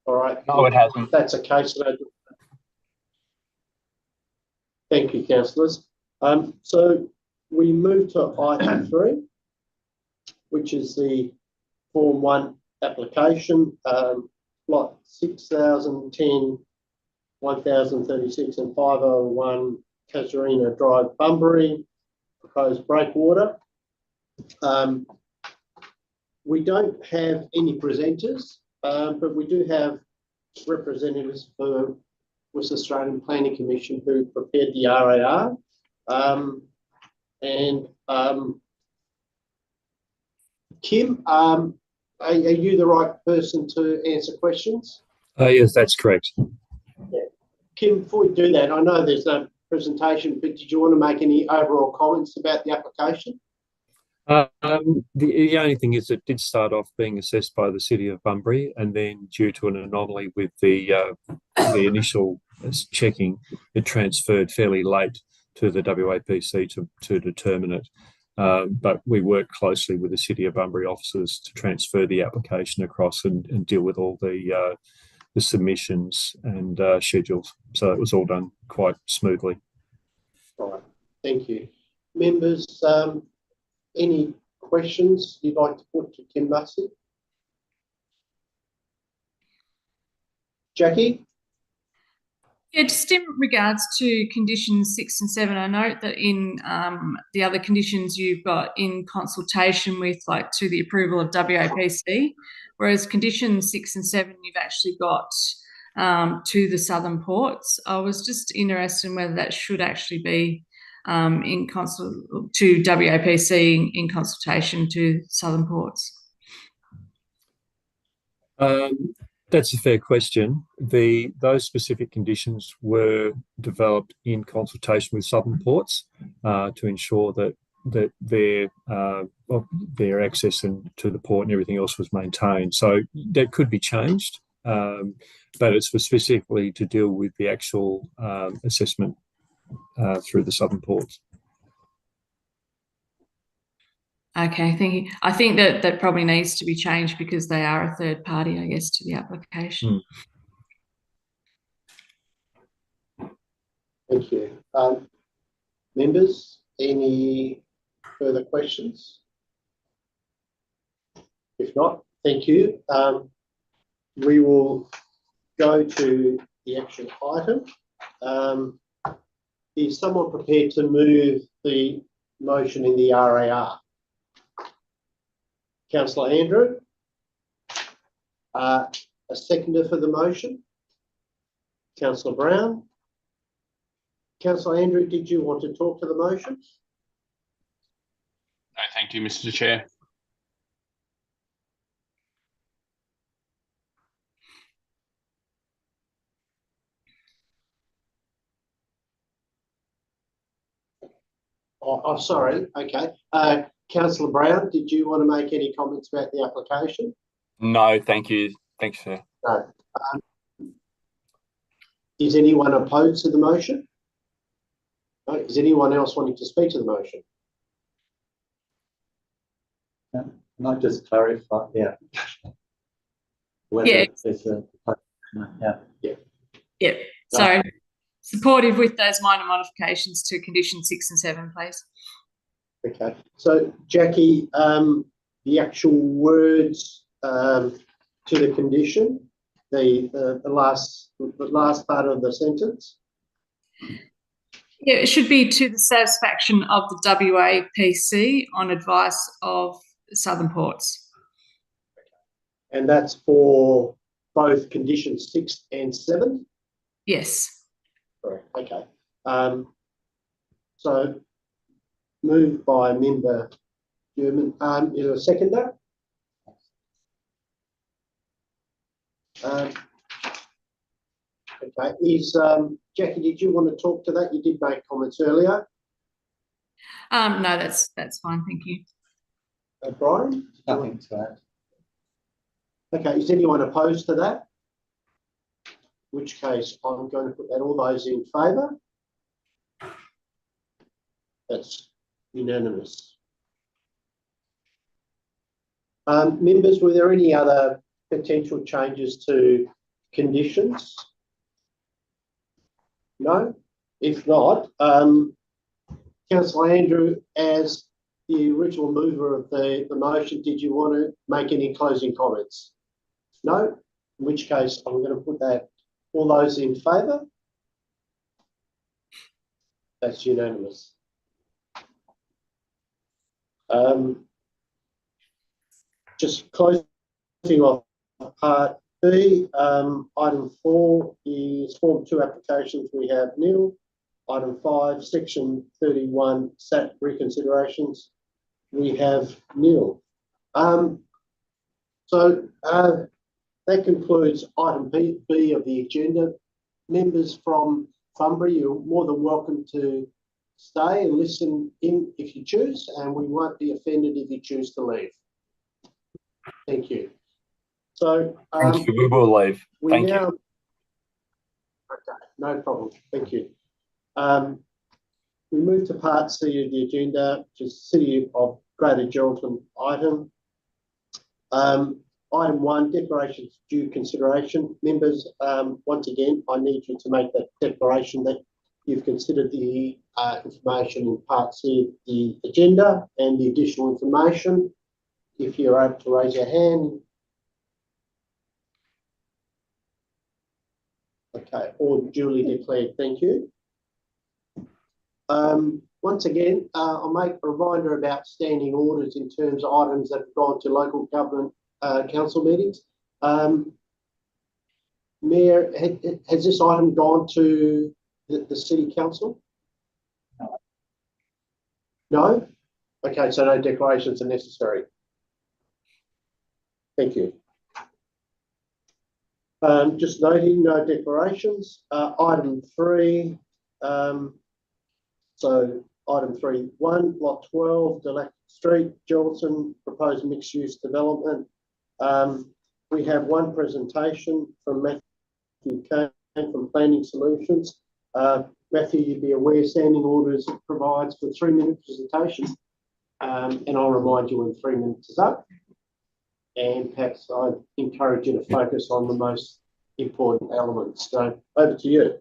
All right. No, it hasn't. That's a case. Thank you, councillors. So we move to item 3, which is the Form 1 application, lot 6010, 1036 and 501 Casuarina Drive, Bunbury, proposed breakwater. We don't have any presenters, but we do have representatives for West Australian Planning Commission who prepared the RAR. Kim, are you the right person to answer questions? Yes, that's correct. Yeah. Kim, before we do that, I know there's no presentation, but did you want to make any overall comments about the application? The only thing is it did start off being assessed by the City of Bunbury, and then due to an anomaly with the initial checking, it transferred fairly late to the WAPC to determine it. But we worked closely with the City of Bunbury officers to transfer the application across and deal with all the submissions and schedules. So it was all done quite smoothly. All right, thank you. Members, any questions you'd like to put to Kim Massey? Jackie? Yeah, just in regards to conditions 6 and 7, I note that in the other conditions you've got in consultation with, like, to the approval of WAPC, whereas conditions 6 and 7 you've actually got to the Southern Ports. I was just interested in whether that should actually be to WAPC in consultation to Southern Ports. That's a fair question. Those specific conditions were developed in consultation with Southern Ports to ensure that their access to the port and everything else was maintained. So that could be changed, but it's specifically to deal with the actual assessment through the Southern Ports. Okay, thank you. I think that probably needs to be changed because they are a third party, I guess, to the application. Thank you. Members, any further questions? If not, thank you. We will go to the action item. Is someone prepared to move the motion in the RAR? Councillor Andrew, a seconder for the motion. Councillor Brown. Councillor Andrew, did you want to talk to the motion? No, thank you, Mr. Chair. Oh, sorry. Okay. Councillor Brown, did you want to make any comments about the application? No, thank you. Thanks, sir. No. Is anyone opposed to the motion? No. Is anyone else wanting to speak to the motion? Can I just clarify? Yeah. Yeah. Yeah. So supportive with those minor modifications to condition 6 and 7, please. Okay. So, Jackie, the actual words to the condition, the last part of the sentence. Yeah, it should be to the satisfaction of the WAPC on advice of Southern Ports. And that's for both conditions 6 and 7? Yes. Correct. Okay. So moved by member German. Is there a seconder? Okay. Is Jackie? Did you want to talk to that? You did make comments earlier. No, that's fine. Thank you. Brian? Nothing to add. Okay. Is anyone opposed to that? In which case, I'm going to put that all those in favour. That's unanimous. Members, were there any other potential changes to conditions? No? If not, Councillor Andrew, as the original mover of the motion, did you want to make any closing comments? No? In which case, I'm going to put that, all those in favour? That's unanimous. Just closing off part B, item 4 is Form 2 applications. We have nil. Item 5, Section 31, SAT reconsiderations. We have nil. So that concludes item B of the agenda. Members from Bunbury, you're more than welcome to stay and listen in if you choose, and we won't be offended if you choose to leave. Thank you. So Thank you. We will leave. Thank you. Okay, no problem. Thank you. We move to part C of the agenda, which is City of Greater Geraldton item. Item 1, declarations due consideration. Members, once again, I need you to make that declaration that you've considered the information in part C of the agenda and the additional information. If you're able to raise your hand. Okay, all duly declared. Thank you. Once again, I'll make a reminder about standing orders in terms of items that have gone to local government council meetings. Mayor, has this item gone to the City Council? No? Okay, so no declarations are necessary. Thank you. Just noting, no declarations. Item 3, so item 3.1, lot 12, Delac Street, Geraldton, proposed mixed-use development. We have one presentation from Matthew Kane from Planning Solutions. Matthew, you'd be aware standing orders provides for 3-minute presentation, and I'll remind you when 3 minutes is up. And perhaps I'd encourage you to focus on the most important elements. So over to you.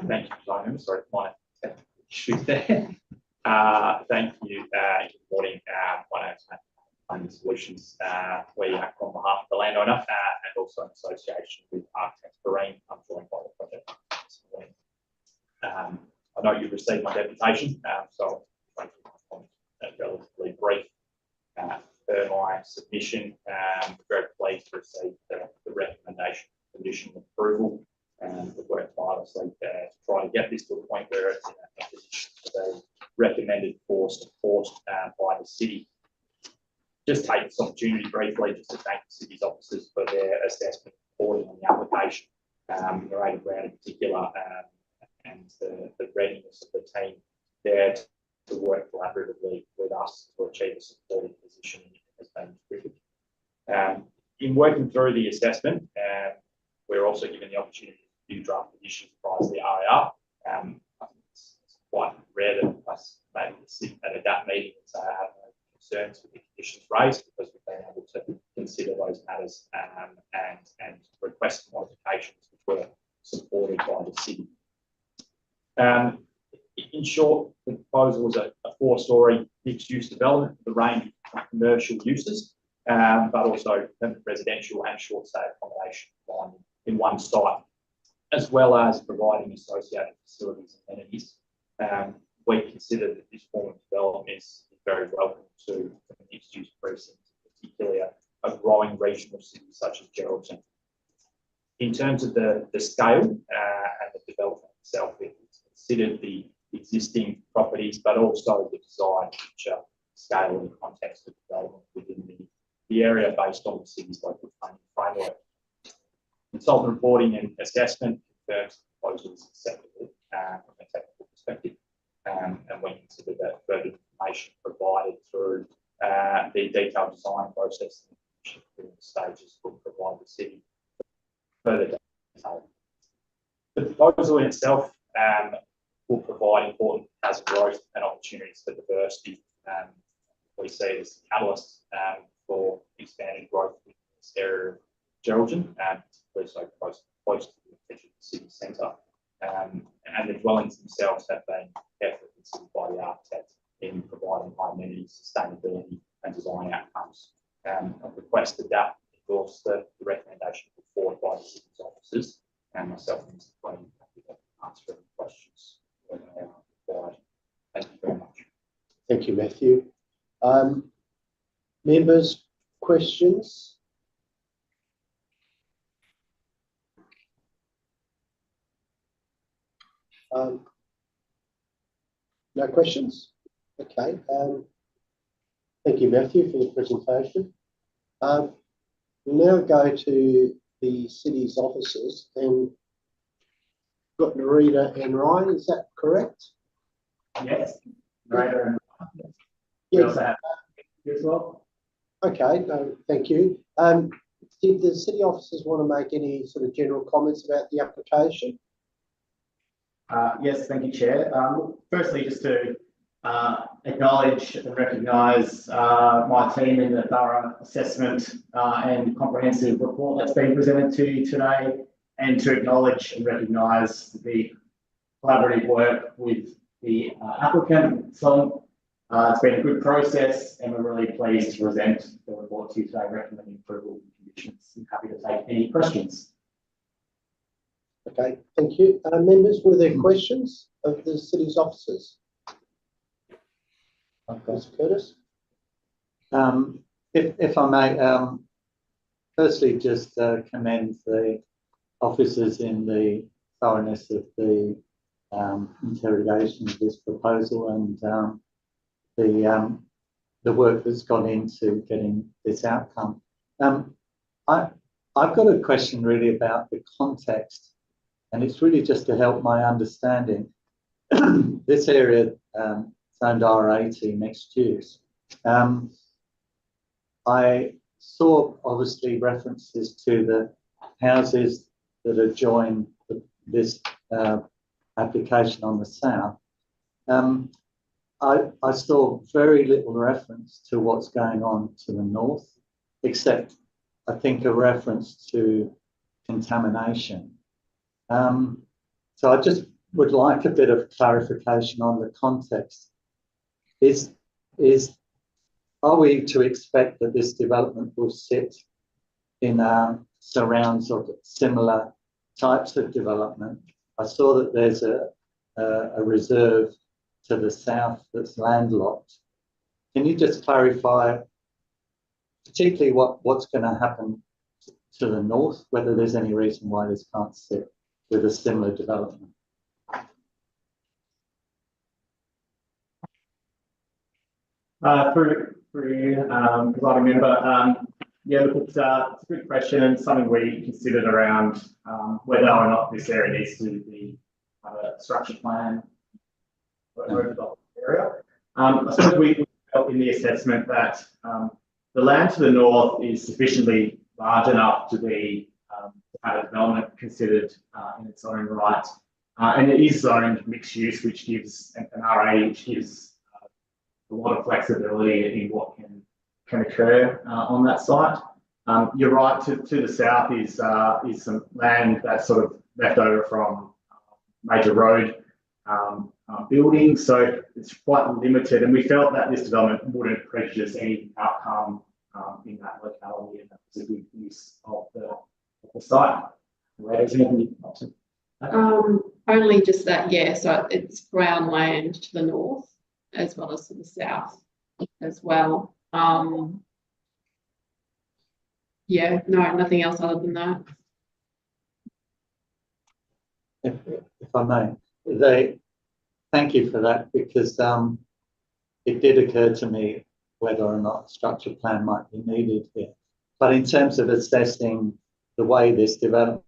Thank you, Simon. Sorry for my technical issues there. Thank you. Good morning. My name is Matt, Planning Solutions. We act on behalf of the landowner and also in association with Architects Marine. I'm joined by the project this morning. I know you've received my deputation, so I'll make my comments relatively brief. Per my submission, very pleased to receive the recommendation of conditional approval. And we've worked tirelessly to try to get this to a point where it's in a position to be recommended for support by the city. Just take this opportunity briefly just to thank the city's officers for their assessment reporting on the application, Narrative Ground in particular, and the readiness of the team there to work collaboratively with us to achieve a supportive position has been terrific. In working through the assessment, we're also given the opportunity to do draft conditions prior to the RDAP. I think it's quite rare that us maybe sit at a DAP meeting and say I have no concerns with the conditions raised, because we've been able to consider those matters and request modifications which were supported by the city. In short, the proposal was a 4-storey mixed-use development with a range of commercial uses, but also residential and short-stay accommodation in one site, as well as providing associated facilities and amenities. We consider that this form of development is very welcome to the mixed-use precincts, particularly a growing regional city such as Geraldton. In terms of the scale and the development itself, it's considered the existing properties, but also the desired future scale and context of development within the area based on the city's local planning framework. Consultant reporting and assessment confirms the proposal is acceptable from a technical perspective, and we consider that further information provided through the detailed design process and the stages will provide the city further detail. The proposal in itself will provide important housing growth and opportunities for diversity. We see it as a catalyst for expanded growth in this area of Geraldton, particularly so close to the city centre. And the dwellings themselves have been carefully considered by the architect in providing high amenity, sustainability and design outcomes. I request that that endorse the recommendation put forward by the city's officers and myself and Mr. Queen to answer any questions when they are required. Thank you very much. Thank you, Matthew. Members, questions? No questions? Okay. Thank you, Matthew, for the presentation. We'll now go to the city's officers, and got Narita and Ryan, is that correct? Yes. Narita and Ryan. Yes. We also have you as well. Okay, no, thank you. Did the city officers want to make any sort of general comments about the application? Yes, thank you, Chair. Firstly, just to acknowledge and recognise my team in the thorough assessment and comprehensive report that's been presented to you today, and to acknowledge and recognise the collaborative work with the applicant. So it's been a good process, and we're really pleased to present the report to you today, recommending approval of the conditions. I'm happy to take any questions. Okay, thank you. Members, were there questions of the city's officers? Mr. Curtis? If I may, firstly, just commend the officers in the thoroughness of the interrogation of this proposal and the work that's gone into getting this outcome. I've got a question really about the context, and it's really just to help my understanding. This area zoned R80 mixed use. I saw obviously references to the houses that adjoin this application on the south. I saw very little reference to what's going on to the north, except I think a reference to contamination. So I just would like a bit of clarification on the context. Are we to expect that this development will sit in surrounds of similar types of development? I saw that there's a reserve to the south that's landlocked. Can you just clarify, particularly what's going to happen to the north, whether there's any reason why this can't sit with a similar development? For you, providing member, yeah, look, it's a good question and something we considered around whether or not this area needs to be a structure plan for the area. I suppose we felt in the assessment that the land to the north is sufficiently large enough to be a development considered in its own right, and it is zoned mixed use, which gives an RA, which gives a lot of flexibility in what can occur on that site. You're right, to the south is some land that's sort of left over from major road building, so it's quite limited, and we felt that this development wouldn't prejudice any outcome in that locality, and that was a good use of the site. Is anything you'd like to add? Only just that, yeah, so it's ground land to the north as well as to the south as well. Yeah, no, nothing else other than that. If I may, thank you for that, because it did occur to me whether or not a structure plan might be needed here. But in terms of assessing the way this development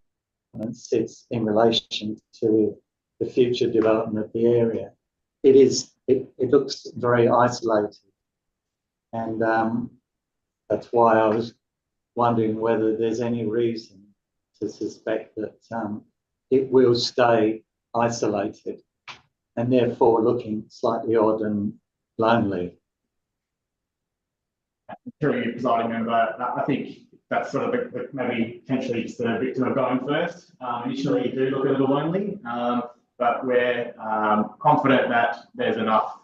sits in relation to the future development of the area, it looks very isolated, and that's why I was wondering whether there's any reason to suspect that it will stay isolated and therefore looking slightly odd and lonely. Through you, presiding member, I think that's sort of maybe potentially just the victim of going first. Initially, you do look a little lonely, but we're confident that there's enough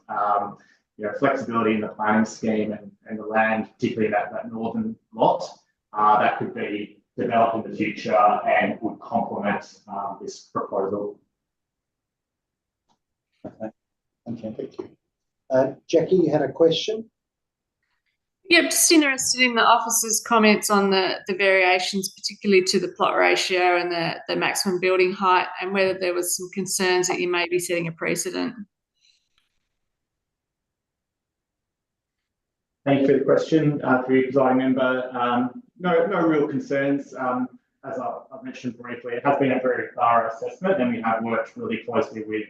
flexibility in the planning scheme and the land, particularly that northern lot, that could be developed in the future and would complement this proposal. Okay. Thank you. Jackie, you had a question? Yeah, just interested in the officer's comments on the variations, particularly to the plot ratio and the maximum building height, and whether there was some concerns that you may be setting a precedent. Thank you for the question, for you, presiding member. No real concerns. As I've mentioned briefly, it has been a very thorough assessment, and we have worked really closely with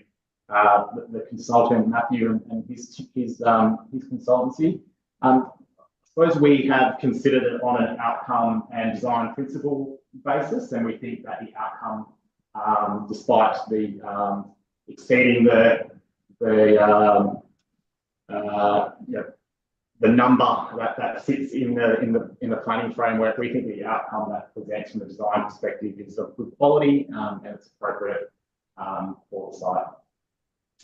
the consultant Matthew and his consultancy. I suppose we have considered it on an outcome and design principle basis, and we think that the outcome, despite the exceeding the number that sits in the planning framework, we think the outcome that presents from a design perspective is of good quality and it's appropriate for the site.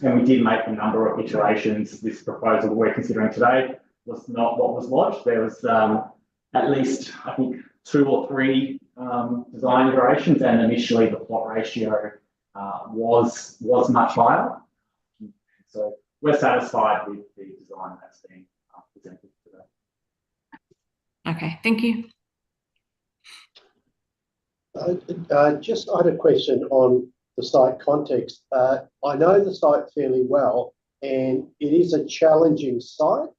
And we did make a number of iterations. This proposal we're considering today was not what was lodged. There was at least, I think, 2 or 3 design iterations, and initially the plot ratio was much higher. So we're satisfied with the design that's been presented today. Okay, thank you. I had a question on the site context. I know the site fairly well, and it is a challenging site,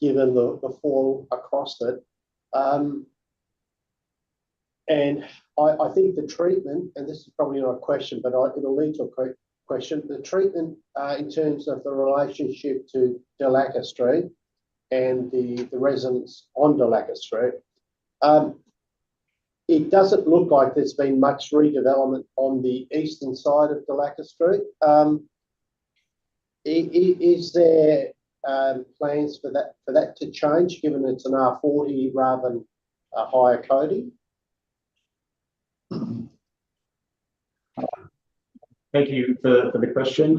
given the fall across it. And I think the treatment, and this is probably not a question, but it'll lead to a question, the treatment in terms of the relationship to Delaca Street and the residents on Delaca Street, it doesn't look like there's been much redevelopment on the eastern side of Delaca Street. Is there plans for that to change, given it's an R40 rather than a higher coding? Thank you for the question.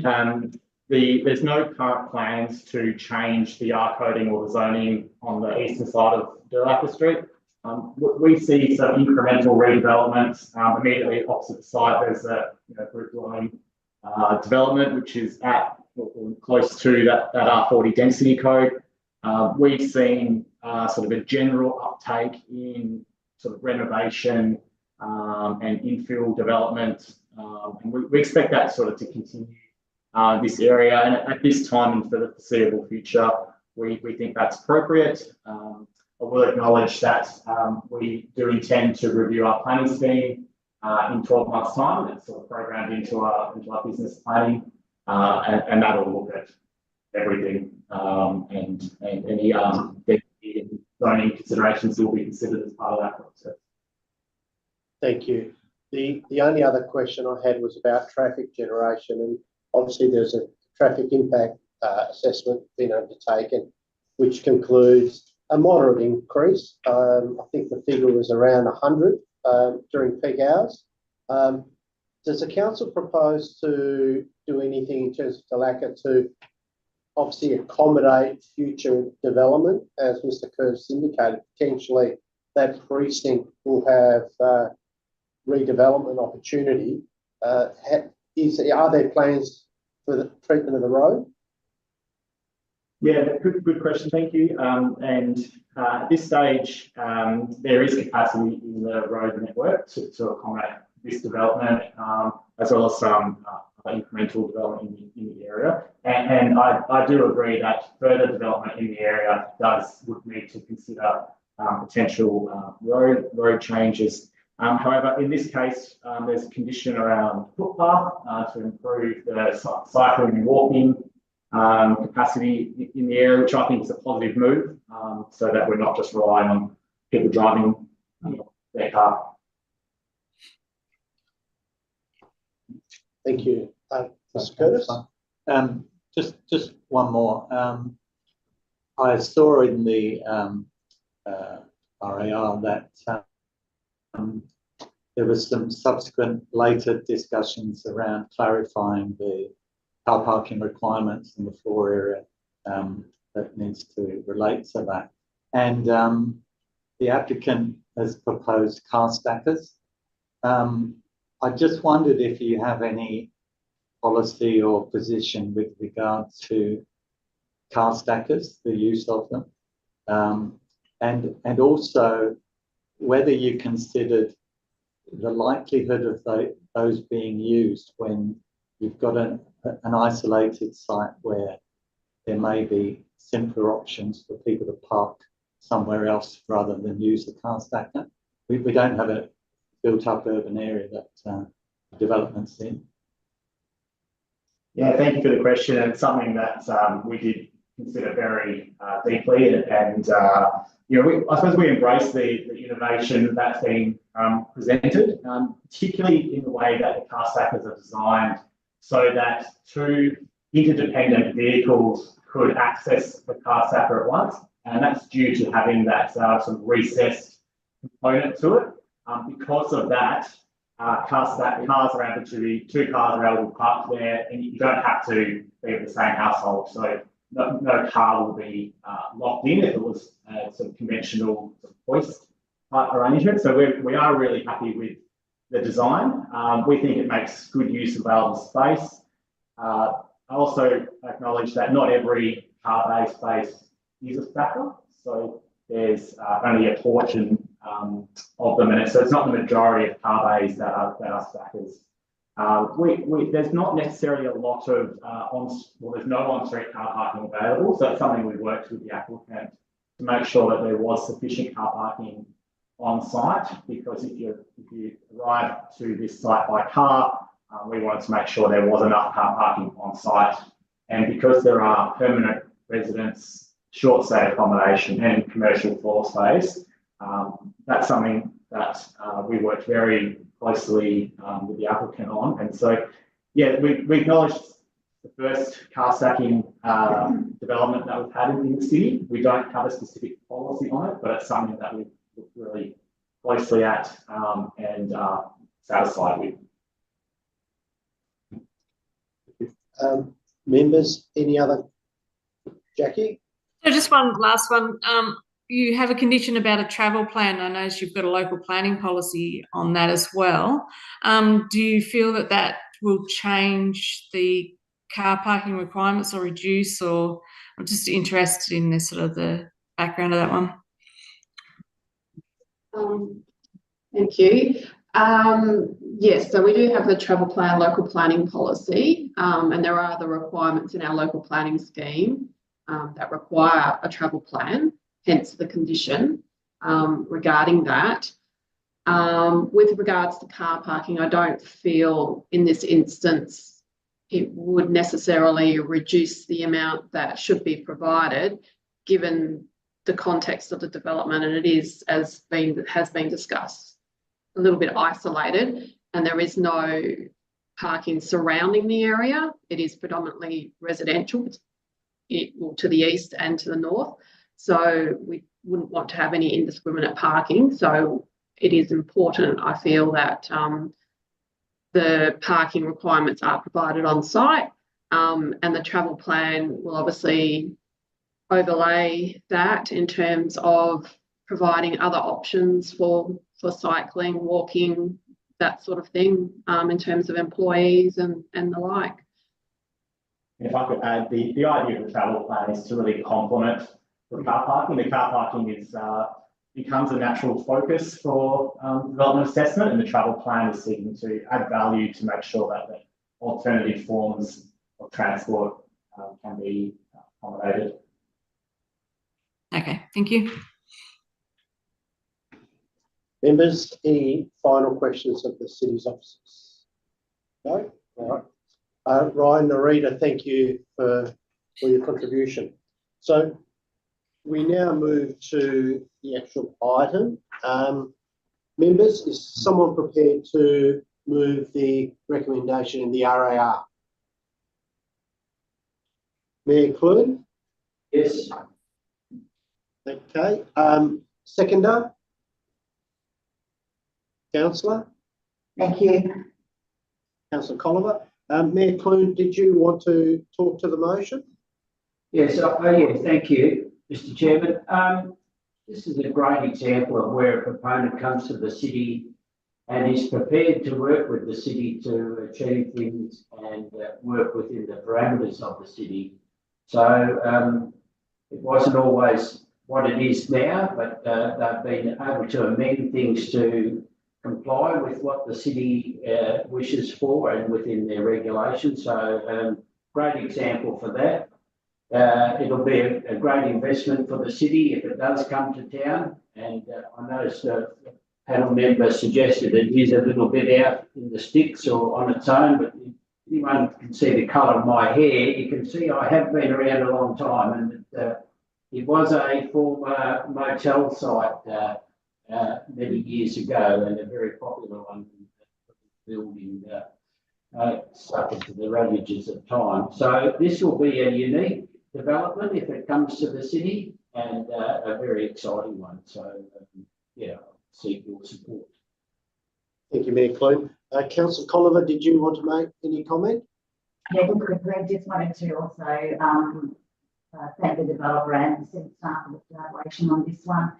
There's no current plans to change the R coding or the zoning on the eastern side of Delaca Street. We see some incremental redevelopments immediately opposite the site. There's a group dwelling development which is at or close to that R40 density code. We've seen sort of a general uptake in sort of renovation and infill development, and we expect that sort of to continue this area. And at this time and for the foreseeable future, we think that's appropriate. I will acknowledge that we do intend to review our planning scheme in 12 months' time. It's sort of programmed into our business planning, and that'll look at everything and any zoning considerations will be considered as part of that process. Thank you. The only other question I had was about traffic generation, and obviously there's a traffic impact assessment being undertaken, which concludes a moderate increase. I think the figure was around 100 during peak hours. Does the council propose to do anything in terms of Delaca to obviously accommodate future development? As Mr. Curtis indicated, potentially that precinct will have redevelopment opportunity. Are there plans for the treatment of the road? Yeah, good question, thank you. At this stage, there is capacity in the road network to accommodate this development, as well as some incremental development in the area. And I do agree that further development in the area would need to consider potential road changes. However, in this case, there's a condition around footpath to improve the cycling and walking capacity in the area, which I think is a positive move, so that we're not just relying on people driving their car. Thank you. Mr. That's Curtis? fine. Just one more. I saw in the RAR that there was some subsequent later discussions around clarifying the car parking requirements in the floor area that needs to relate to that. And the applicant has proposed car stackers. I just wondered if you have any policy or position with regard to car stackers, the use of them, and also whether you considered the likelihood of those being used when you've got an isolated site where there may be simpler options for people to park somewhere else rather than use the car stacker. We don't have a built-up urban area that development's in. Yeah, thank you for the question. It's something that we did consider very deeply, and you know, I suppose we embrace the innovation that's being presented, particularly in the way that the car stackers are designed so that two interdependent vehicles could access the car stacker at once, and that's due to having that sort of recessed component to it. Because of that, cars are able to be, two cars are able to park there, and you don't have to be of the same household. So no car will be locked in if it was a sort of conventional hoist type arrangement. So we are really happy with the design. We think it makes good use of available space. I also acknowledge that not every car bay space is a stacker. So there's only a portion of them, and so it's not the majority of car bays that are stackers. There's not necessarily a lot of there's no on-street car parking available, so it's something we worked with the applicant to make sure that there was sufficient car parking on site, because if you arrive to this site by car, we wanted to make sure there was enough car parking on site, and because there are permanent residents, short stay accommodation and commercial floor space, that's something that we worked very closely with the applicant on. And so, yeah, we acknowledged the first car stacking development that we've had in the city. We don't have a specific policy on it, but it's something that we've looked really closely at and satisfied with. Members, any other? Jackie? So just one last one. You have a condition about a travel plan. I notice you've got a local planning policy on that as well. Do you feel that will change the car parking requirements or reduce, or I'm just interested in this sort of the background of that one. Thank you. Yes, so we do have the travel plan, local planning policy, and there are other requirements in our local planning scheme that require a travel plan, hence the condition regarding that. With regards to car parking, I don't feel in this instance it would necessarily reduce the amount that should be provided, given the context of the development, and it is, as has been discussed, a little bit isolated, and there is no parking surrounding the area. It is predominantly residential, to the east and to the north. So we wouldn't want to have any indiscriminate parking. So it is important, I feel, that the parking requirements are provided on site, and the travel plan will obviously overlay that in terms of providing other options for cycling, walking, that sort of thing, in terms of employees and the like. If I could add, the idea of the travel plan is to really complement the car parking. The car parking becomes a natural focus for development assessment, and the travel plan is seeking to add value to make sure that alternative forms of transport can be accommodated. Okay, thank you. Members, any final questions of the city's officers? No? All right. Ryan, Narita, thank you for your contribution. So we now move to the actual item. Members, is someone prepared to move the recommendation in the RAR? Mayor Clune? Yes. Okay. Seconder? Councillor? Thank you. Councillor Colliver. Mayor Clune, did you want to talk to the motion? Yes, yes, thank you, Mr. Chairman. This is a great example of where a proponent comes to the city and is prepared to work with the city to achieve things and work within the parameters of the city. So it wasn't always what it is now, but they've been able to amend things to comply with what the city wishes for and within their regulations. So great example for that. It'll be a great investment for the city if it does come to town. And I noticed the panel member suggested it is a little bit out in the sticks or on its own, but if anyone can see the colour of my hair, you can see I have been around a long time, and it was a former motel site many years ago, and a very popular one, building suffered to the ravages of time. So this will be a unique development if it comes to the city, and a very exciting one. So yeah, seek your support. Thank you, Mayor Clune. Councillor Colliver, did you want to make any comment? Yeah, quickly, just wanted to also thank the developer and the staff for the collaboration on this one.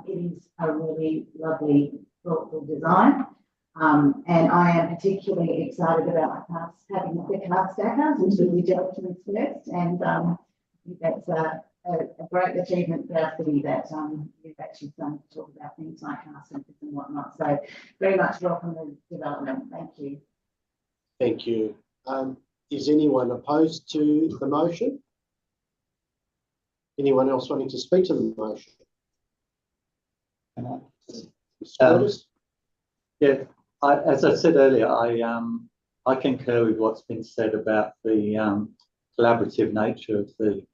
It is a really lovely, thoughtful design. And I am particularly excited about having the car stackers into the Geraldton first. And I think that's a great achievement for our city that you've actually done to talk about things like car centres and whatnot. So very much welcome the development. Thank you. Thank you. Is anyone opposed to the motion? Anyone else wanting to speak to the motion? Yeah, as I said earlier, I concur with what's been said about the collaborative nature of the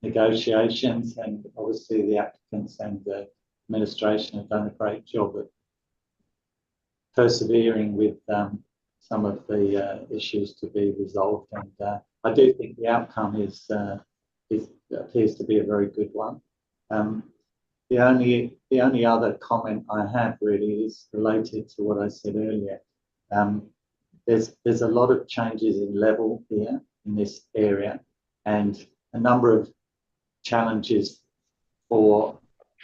negotiations, and obviously the applicants and the administration have done a great job at persevering with some of the issues to be resolved. And I do think the outcome appears to be a very good one. The only other comment I have really is related to what I said earlier. There's a lot of changes in level here in this area, and a number of challenges for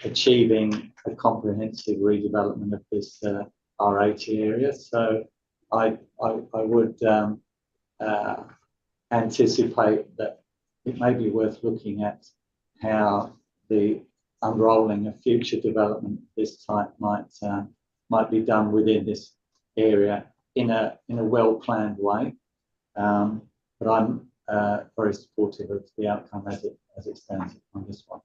achieving a comprehensive redevelopment of this R80 area. So I would anticipate that it may be worth looking at how the unrolling of future development of this type might be done within this area in a well-planned way. But I'm very supportive of the outcome as it stands on this one.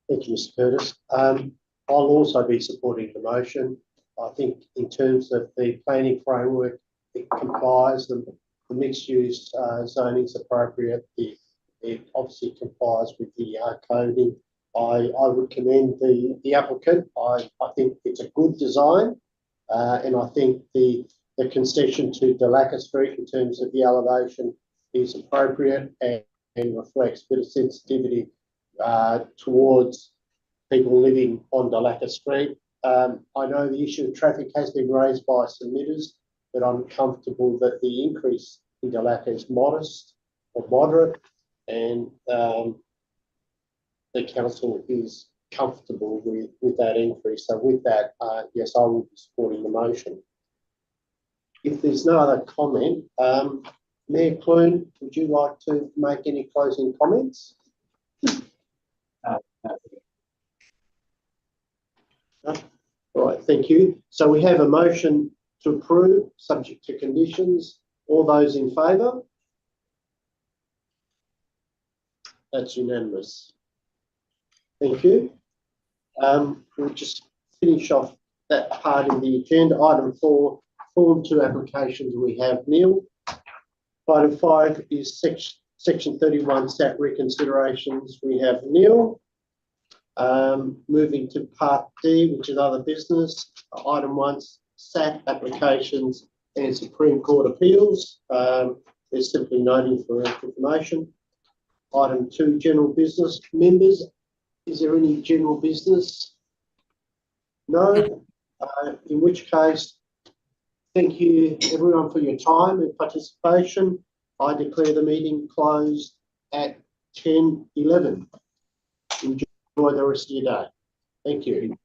Thank you, Mr. Curtis. I'll also be supporting the motion. I think in terms of the planning framework, it complies. The mixed-use zoning is appropriate. It obviously complies with the coding. I would commend the applicant. I think it's a good design, and I think the concession to Delaca Street in terms of the elevation is appropriate and reflects a bit of sensitivity towards people living on Delaca Street. I know the issue of traffic has been raised by submitters, but I'm comfortable that the increase in Delaca is modest or moderate, and the council is comfortable with that increase. So with that, yes, I will be supporting the motion. If there's no other comment, Mayor Clune, would you like to make any closing comments? No. All right, thank you. So we have a motion to approve, subject to conditions. All those in favour? That's unanimous. Thank you. We'll just finish off that part in the agenda. Item 4, Form 2 applications. We have Neil. Item 5 is Section 31 SAT reconsiderations. We have Neil. Moving to Part D, which is other business. Item 1, SAT applications and Supreme Court appeals. They're simply noting for information. Item 2, general business. Members, is there any general business? No? In which case, thank you everyone for your time and participation. I declare the meeting closed at 10:11. Enjoy the rest of your day. Thank you.